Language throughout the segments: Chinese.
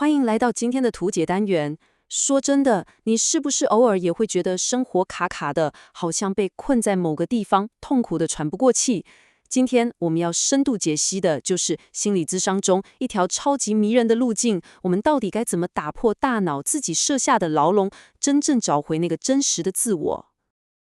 欢迎来到今天的图解单元。说真的，你是不是偶尔也会觉得生活卡卡的，好像被困在某个地方，痛苦的喘不过气？今天我们要深度解析的就是心理咨商中一条超级迷人的路径，我们到底该怎么打破大脑自己设下的牢笼，真正找回那个真实的自我？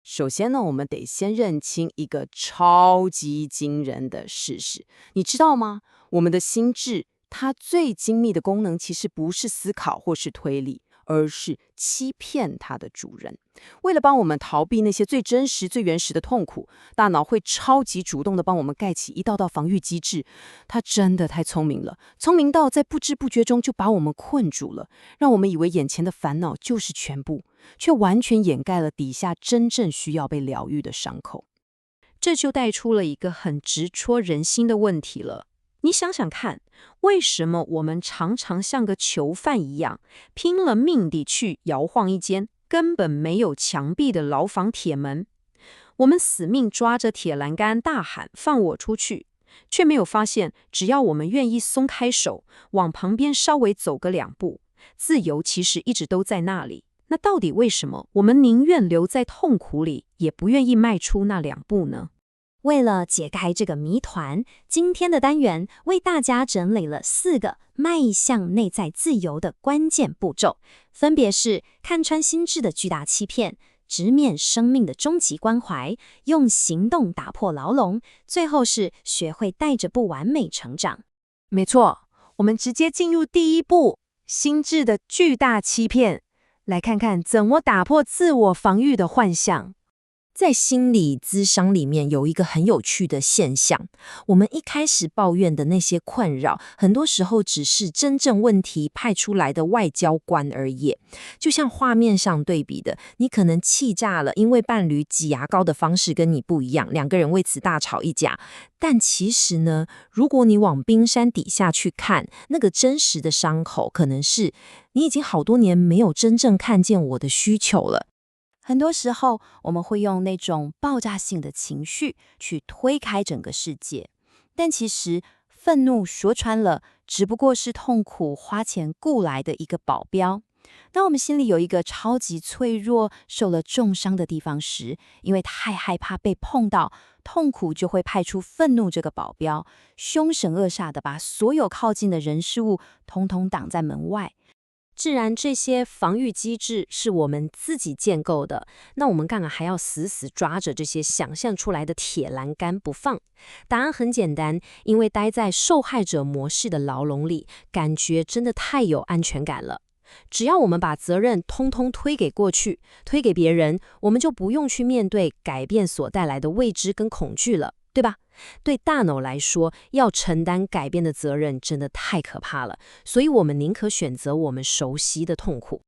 首先呢，我们得先认清一个超级惊人的事实，你知道吗？我们的心智，它最精密的功能其实不是思考或是推理，而是欺骗它的主人。为了帮我们逃避那些最真实、最原始的痛苦，大脑会超级主动地帮我们盖起一道道防御机制。它真的太聪明了，聪明到在不知不觉中就把我们困住了，让我们以为眼前的烦恼就是全部，却完全掩盖了底下真正需要被疗愈的伤口。这就带出了一个很直戳人心的问题了。你想想看，为什么我们常常像个囚犯一样，拼了命地去摇晃一间根本没有墙壁的牢房铁门？我们死命抓着铁栏杆大喊放我出去，却没有发现，只要我们愿意松开手，往旁边稍微走个2步，自由其实一直都在那里。那到底为什么我们宁愿留在痛苦里，也不愿意迈出那2步呢？为了解开这个谜团，今天的单元为大家整理了4个迈向内在自由的关键步骤，分别是看穿心智的巨大欺骗，直面生命的终极关怀，用行动打破牢笼，最后是学会带着不完美成长。没错，我们直接进入第一步，心智的巨大欺骗，来看看怎么打破自我防御的幻象。在心理咨商里面有一个很有趣的现象，我们一开始抱怨的那些困扰，很多时候只是真正问题派出来的外交官而已。就像画面上对比的，你可能气炸了，因为伴侣挤牙膏的方式跟你不一样，2个人为此大吵一架。但其实呢，如果你往冰山底下去看，那个真实的伤口可能是你已经好多年没有真正看见我的需求了。很多时候，我们会用那种爆炸性的情绪去推开整个世界，但其实愤怒说穿了，只不过是痛苦花钱雇来的一个保镖。当我们心里有一个超级脆弱、受了重伤的地方时，因为太害怕被碰到，痛苦就会派出愤怒这个保镖，凶神恶煞的把所有靠近的人事物统统挡在门外。既然这些防御机制是我们自己建构的，那我们干嘛还要死死抓着这些想象出来的铁栏杆不放？答案很简单，因为待在受害者模式的牢笼里，感觉真的太有安全感了。只要我们把责任通通推给过去，推给别人，我们就不用去面对改变所带来的未知跟恐惧了，对吧？对大脑来说，要承担改变的责任真的太可怕了，所以我们宁可选择我们熟悉的痛苦。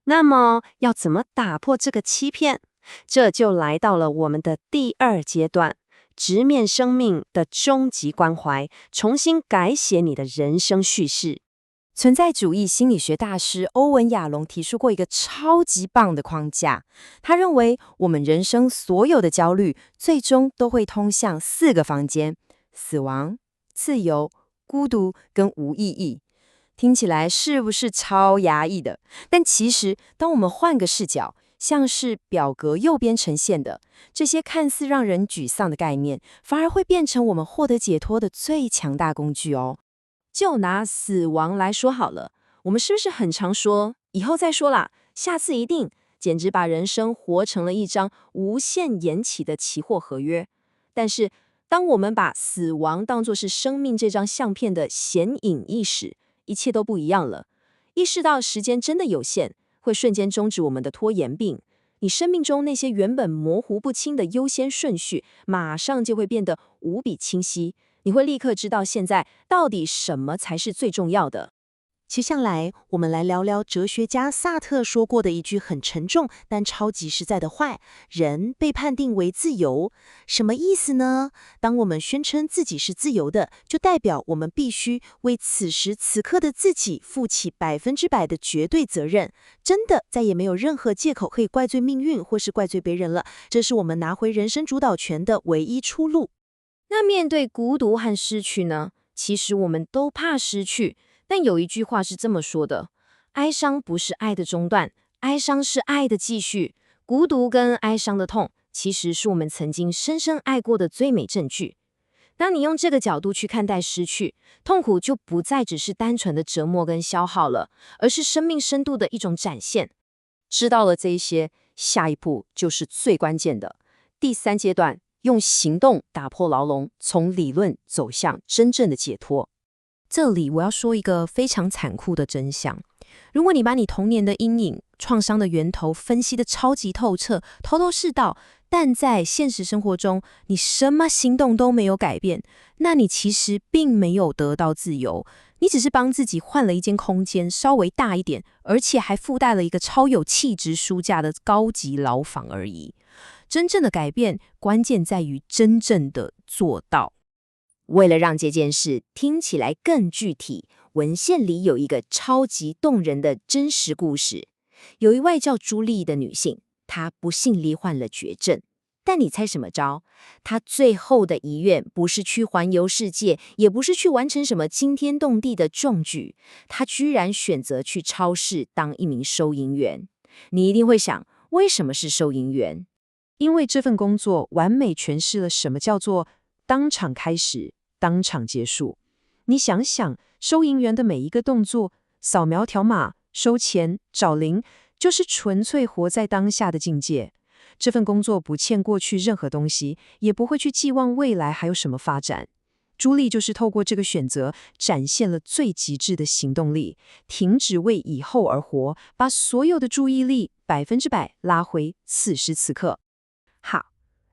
那么，要怎么打破这个欺骗？这就来到了我们的第2阶段，直面生命的终极关怀，重新改写你的人生叙事。存在主义心理学大师欧文·亚龙提出过一个超级棒的框架，他认为我们人生所有的焦虑，最终都会通向4个房间：死亡、自由、孤独跟无意义。听起来是不是超压抑的？但其实，当我们换个视角，像是表格右边呈现的，这些看似让人沮丧的概念，反而会变成我们获得解脱的最强大工具哦。就拿死亡来说好了，我们是不是很常说以后再说啦，下次一定，简直把人生活成了一张无限延期的期货合约？但是，当我们把死亡当作是生命这张相片的显影意识，一切都不一样了。意识到时间真的有限，会瞬间终止我们的拖延病。你生命中那些原本模糊不清的优先顺序，马上就会变得无比清晰。你会立刻知道现在到底什么才是最重要的。接下来，我们来聊聊哲学家萨特说过的一句很沉重但超级实在的话：人被判定为自由。什么意思呢？当我们宣称自己是自由的，就代表我们必须为此时此刻的自己负起100%的绝对责任。真的再也没有任何借口可以怪罪命运或是怪罪别人了。这是我们拿回人生主导权的唯一出路。那面对孤独和失去呢？其实我们都怕失去，但有一句话是这么说的：哀伤不是爱的中断，哀伤是爱的继续。孤独跟哀伤的痛，其实是我们曾经深深爱过的最美证据。当你用这个角度去看待失去，痛苦就不再只是单纯的折磨跟消耗了，而是生命深度的一种展现。知道了这一些，下一步就是最关键的第3阶段，用行动打破牢笼，从理论走向真正的解脱。这里我要说一个非常残酷的真相：如果你把你童年的阴影、创伤的源头分析得超级透彻、头头是道，但在现实生活中你什么行动都没有改变，那你其实并没有得到自由，你只是帮自己换了一间空间稍微大一点，而且还附带了一个超有气质书架的高级牢房而已。真正的改变，关键在于真正的做到。为了让这件事听起来更具体，文献里有一个超级动人的真实故事。有一位叫朱莉的女性，她不幸罹患了绝症。但你猜什么着？她最后的遗愿不是去环游世界，也不是去完成什么惊天动地的壮举，她居然选择去超市当一名收银员。你一定会想，为什么是收银员？因为这份工作完美诠释了什么叫做当场开始，当场结束。你想想，收银员的每一个动作，扫描条码、收钱、找零，就是纯粹活在当下的境界。这份工作不欠过去任何东西，也不会去寄望未来还有什么发展。朱莉就是透过这个选择，展现了最极致的行动力，停止为以后而活，把所有的注意力100%拉回此时此刻。好，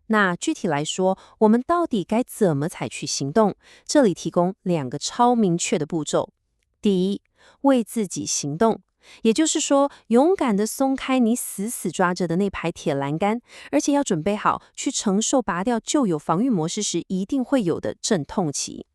那具体来说，我们到底该怎么采取行动？这里提供2个超明确的步骤。第一，为自己行动，也就是说，勇敢地松开你死死抓着的那排铁栏杆，而且要准备好去承受拔掉旧有防御模式时一定会有的阵痛期。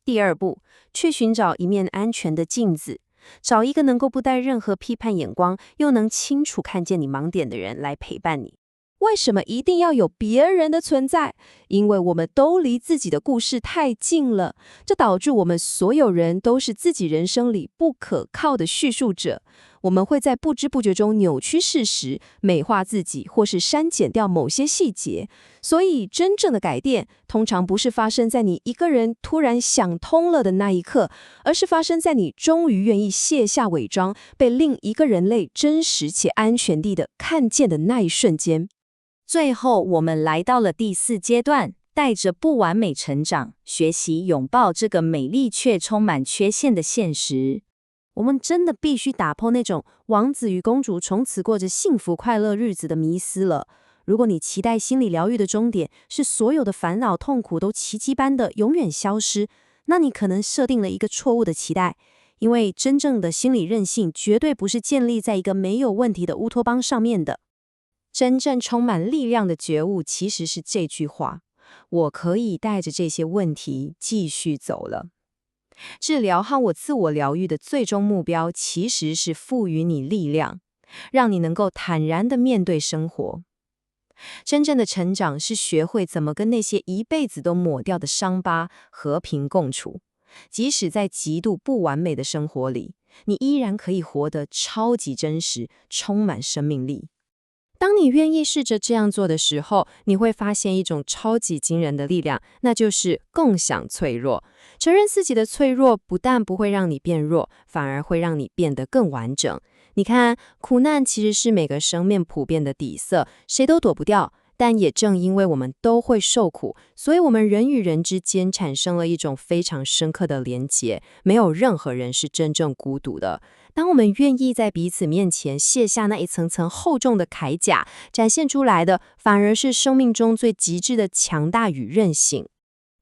第二步，去寻找一面安全的镜子，找一个能够不带任何批判眼光，又能清楚看见你盲点的人来陪伴你。为什么一定要有别人的存在？因为我们都离自己的故事太近了，这导致我们所有人都是自己人生里不可靠的叙述者。我们会在不知不觉中扭曲事实，美化自己，或是删减掉某些细节。所以，真正的改变通常不是发生在你一个人突然想通了的那一刻，而是发生在你终于愿意卸下伪装，被另一个人类真实且安全地看见的那一瞬间。最后，我们来到了第4阶段，带着不完美成长，学习拥抱这个美丽却充满缺陷的现实。我们真的必须打破那种王子与公主从此过着幸福快乐日子的迷思了。如果你期待心理疗愈的终点是所有的烦恼痛苦都奇迹般的永远消失，那你可能设定了一个错误的期待。因为真正的心理韧性绝对不是建立在一个没有问题的乌托邦上面的。真正充满力量的觉悟其实是这句话：我可以带着这些问题继续走了。治疗和我自我疗愈的最终目标其实是赋予你力量，让你能够坦然地面对生活。真正的成长是学会怎么跟那些一辈子都抹掉的伤疤和平共处，即使在极度不完美的生活里，你依然可以活得超级真实，充满生命力。当你愿意试着这样做的时候，你会发现一种超级惊人的力量，那就是共享脆弱。承认自己的脆弱，不但不会让你变弱，反而会让你变得更完整。你看，苦难其实是每个生命普遍的底色，谁都躲不掉。但也正因为我们都会受苦，所以我们人与人之间产生了一种非常深刻的连结，没有任何人是真正孤独的。当我们愿意在彼此面前卸下那一层层厚重的铠甲，展现出来的反而是生命中最极致的强大与韧性。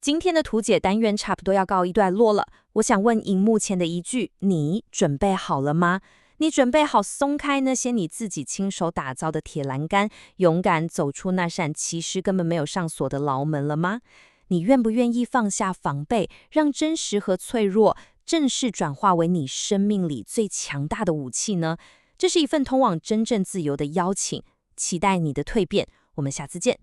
今天的图解单元差不多要告一段落了，我想问荧幕前的一句：你准备好了吗？你准备好松开那些你自己亲手打造的铁栏杆，勇敢走出那扇其实根本没有上锁的牢门了吗？你愿不愿意放下防备，让真实和脆弱正式转化为你生命里最强大的武器呢？这是一份通往真正自由的邀请，期待你的蜕变。我们下次见。